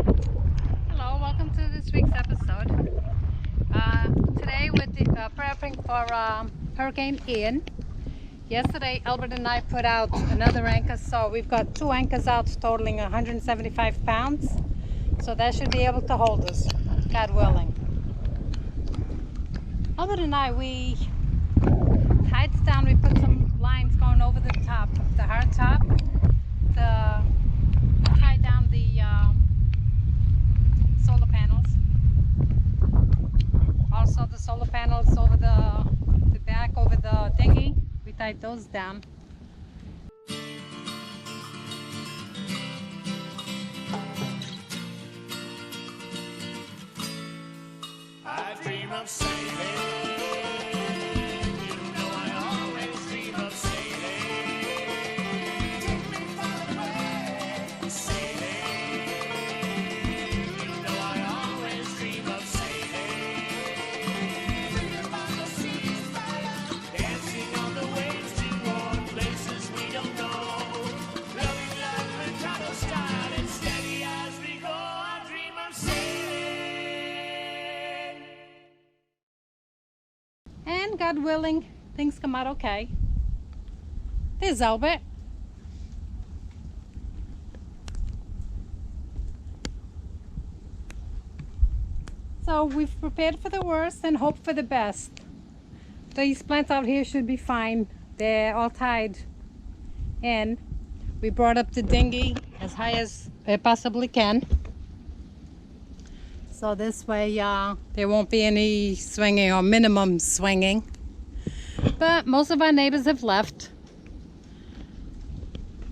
Hello, welcome to this week's episode. Today we're prepping for Hurricane Ian. Yesterday Albert and I put out another anchor, so we've got 2 anchors out totaling 175 pounds. So that should be able to hold us, God willing. Albert and I, we tied down, we put some lines going over the top, the hard top, to tie down the solar panels. Also the solar panels over the back, over the dinghy, we tied those down. I dream of sailing. You know I always dream of sailing. Take me far away, sailing. You know I always dream of sailing. Freedom on the seas, fire. Dancing on the waves toward places we don't know. Loving life Mercado style and steady as we go. I dream of sailing. And God willing, things come out okay. There's Albert. So we've prepared for the worst and hoped for the best. These plants out here should be fine. They're all tied in. We brought up the dinghy as high as it possibly can. So this way there won't be any swinging, or minimum swinging. But most of our neighbors have left.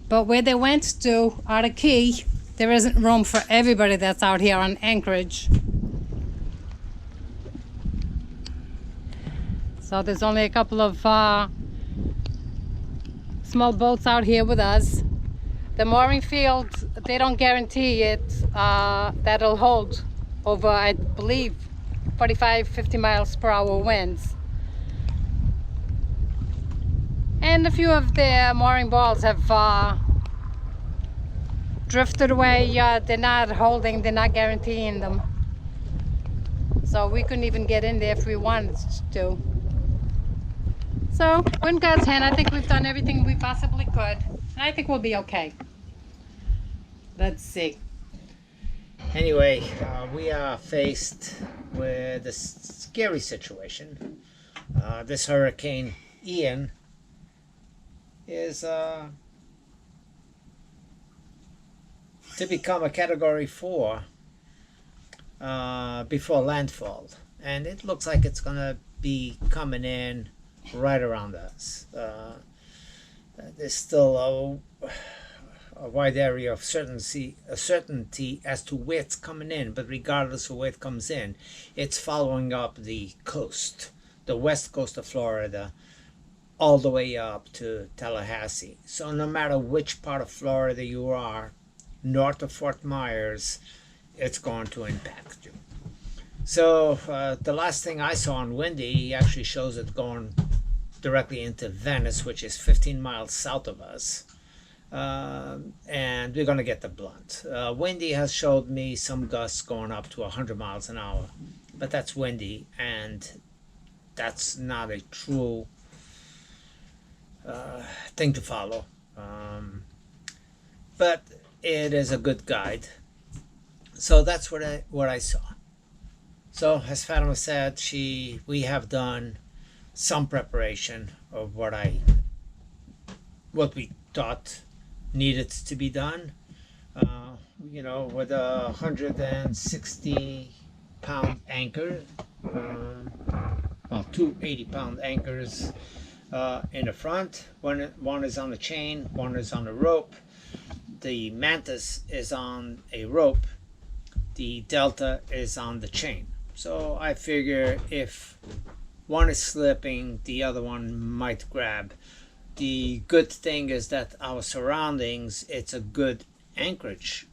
But where they went to, out of key, there isn't room for everybody that's out here on Anchorage. So there's only a couple of small boats out here with us. The mooring field, they don't guarantee it that'll hold over, I believe, 45-50 miles per hour winds. And a few of the mooring balls have drifted away. They're not holding, they're not guaranteeing them. So we couldn't even get in there if we wanted to. So, in God's hand, I think we've done everything we possibly could. And I think we'll be okay. Let's see. Anyway, we are faced with a scary situation. This Hurricane Ian is to become a Category 4 before landfall. And it looks like it's going to be coming in right around us. There's still a wide area of certainty as to where it's coming in, but regardless of where it comes in, it's following up the coast, the west coast of Florida, all the way up to Tallahassee. So no matter which part of Florida you are, north of Fort Myers, it's going to impact you. So the last thing I saw on Windy actually shows it going directly into Venice, which is 15 miles south of us. And we're going to get the blunt. Windy has showed me some gusts going up to 100 miles an hour, but that's windy, and that's not a true thing to follow. But it is a good guide. So that's what I saw. So as Fatima said, we have done some preparation of what we thought needed to be done. You know, with a 160 pound anchor, well, 2 80-pound anchors in the front. One is on the chain, one is on the rope. The Mantis is on a rope, the Delta is on the chain. So I figure if one is slipping, the other one might grab. The good thing is that our surroundings, it's a good anchorage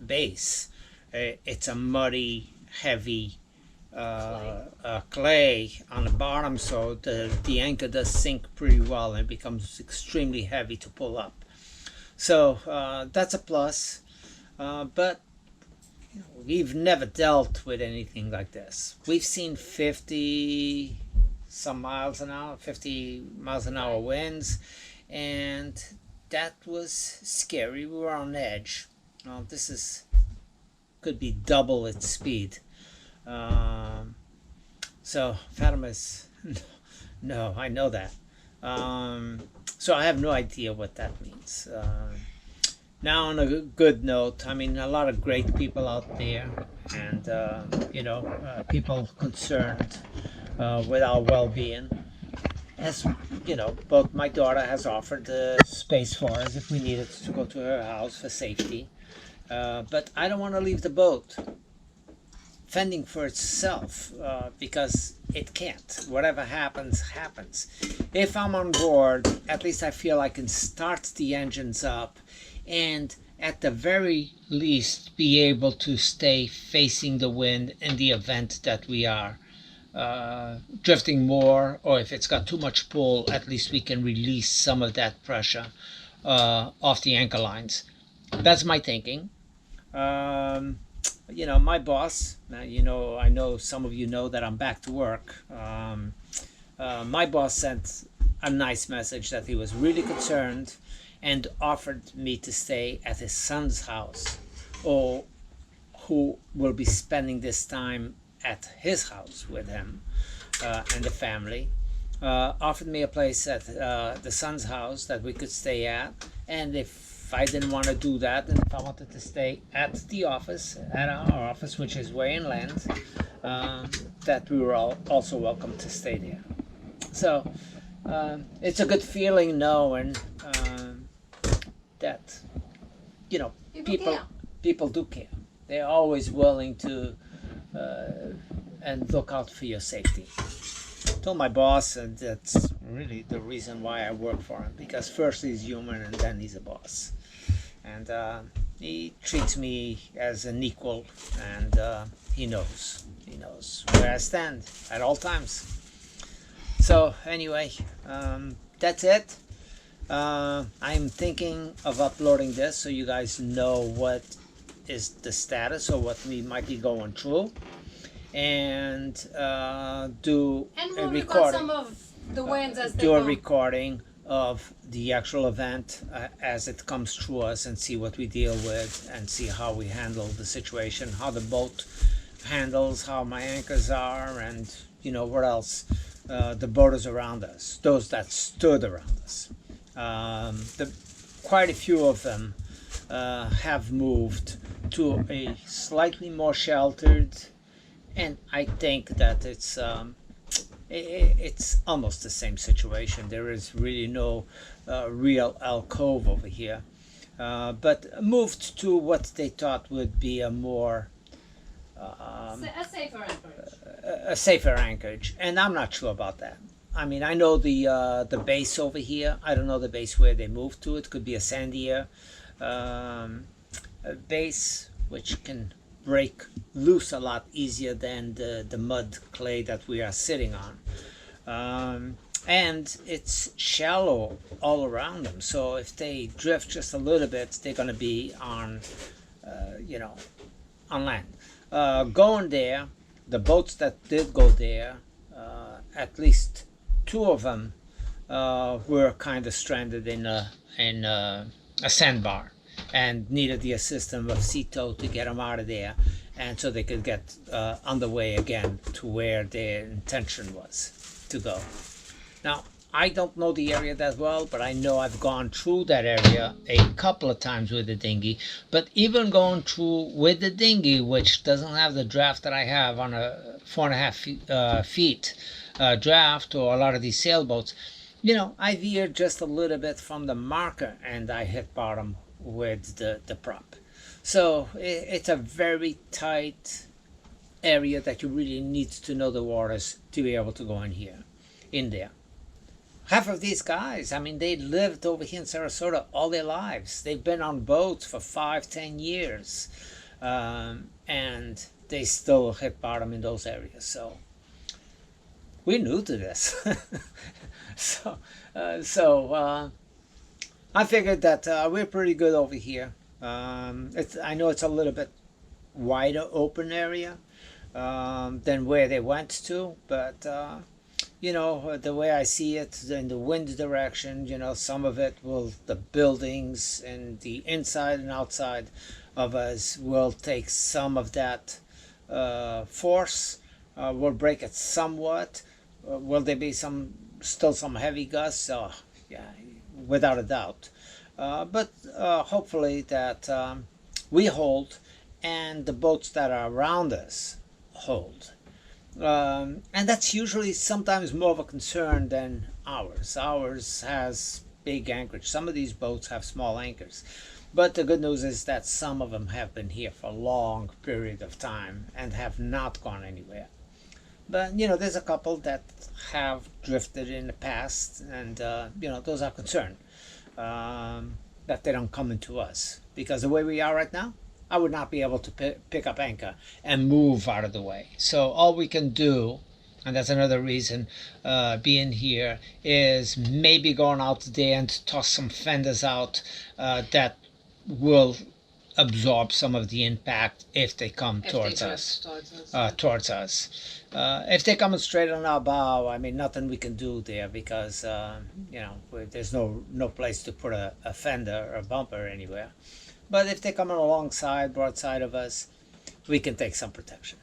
base. It's a muddy, heavy clay on the bottom, so the anchor does sink pretty well and becomes extremely heavy to pull up. So that's a plus. But we've never dealt with anything like this. We've seen 50 some miles an hour, 50 miles an hour winds, and that was scary. We were on edge. This is could be double its speed. So Fatima is no, I know that. So I have no idea what that means. Now, on a good note, I mean, a lot of great people out there, and people concerned with our well-being. As you know, both my daughter has offered space for us if we needed to go to her house for safety. But I don't want to leave the boat fending for itself because it can't. Whatever happens, happens. If I'm on board, at least I feel I can start the engines up and at the very least be able to stay facing the wind in the event that we are drifting more, or if it's got too much pull, at least we can release some of that pressure off the anchor lines. That's my thinking. My boss, I know some of you know that I'm back to work. My boss sent a nice message that he was really concerned and offered me to stay at his son's house, or who will be spending this time at his house with him and the family. Offered me a place at the son's house that we could stay at, and if I didn't want to do that, and if I wanted to stay at the office, at our office, which is way inland, that we were all also welcome to stay there. So it's a good feeling knowing that people do care. They're always willing to and look out for your safety. I told my boss, and that's really the reason why I work for him, because first he's human and then he's a boss, and he treats me as an equal, and he knows where I stand at all times. So anyway, that's it. I'm thinking of uploading this so you guys know what is the status or what we might be going through, and do we'll a record recording. some of the winds as they Do a come. recording of the actual event as it comes through us, and see what we deal with, and see how we handle the situation, how the boat handles, how my anchors are, and what else. The boaters around us, those that stood around us. Quite a few of them have moved to a slightly more sheltered, and I think that it's almost the same situation. There is really no real alcove over here, but moved to what they thought would be a more A safer anchorage. a safer anchorage, and I'm not sure about that. I mean, I know the base over here. I don't know the base where they moved to. It could be a sandier base, which can break loose a lot easier than the mud clay that we are sitting on. And it's shallow all around them. So if they drift just a little bit, they're going to be on, on land. Going there, the boats that did go there, at least two of them were kind of stranded in a sandbar and needed the assistance of sea tow to get them out of there, and so they could get on the way again to where their intention was to go. Now, I don't know the area that well, but I know I've gone through that area a couple of times with the dinghy. But even going through with the dinghy, which doesn't have the draft that I have on a 4.5 feet draft, or a lot of these sailboats, I veered just a little bit from the marker and I hit bottom with the prop. So it's a very tight area that you really need to know the waters to be able to go in there. Half of these guys, I mean, they lived over here in Sarasota all their lives. They've been on boats for 5-10 years, and they still hit bottom in those areas. So we're new to this. so I figured that we're pretty good over here. I know it's a little bit wider open area than where they went to. But you know, the way I see it, in the wind direction, you know, some of it will, the buildings and the inside and outside of us will take some of that force, will break it somewhat. Will there be still some heavy gusts? Yeah, without a doubt. But hopefully that we hold, and the boats that are around us hold. And that's usually sometimes more of a concern than ours. Ours has big anchorage. Some of these boats have small anchors. But the good news is that some of them have been here for a long period of time and have not gone anywhere. But, you know, there's a couple that have drifted in the past, and, you know, those are concerned that they don't come into us. Because the way we are right now, I would not be able to pick up anchor and move out of the way. So all we can do, and that's another reason being here, is maybe going out today and toss some fenders out that will absorb some of the impact if they come towards us. If they're coming straight on our bow, I mean, nothing we can do there, because you know, there's no place to put a fender or a bumper anywhere. But if they're coming alongside, broadside of us, we can take some protection.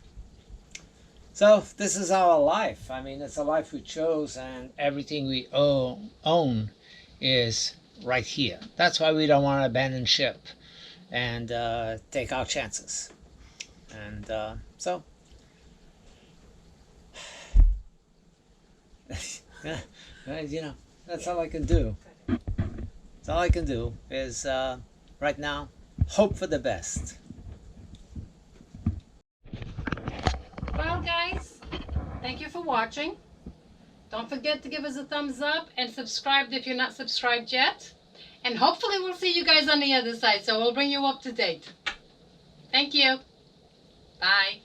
So this is our life. I mean, it's a life we chose, and everything we own is right here. That's why we don't want to abandon ship and take our chances. And so, yeah, you know, that's all I can do. That's all I can do is right now hope for the best. Well, guys, thank you for watching. Don't forget to give us a thumbs up and subscribe if you're not subscribed yet. And hopefully we'll see you guys on the other side, so we'll bring you up to date. Thank you. Bye.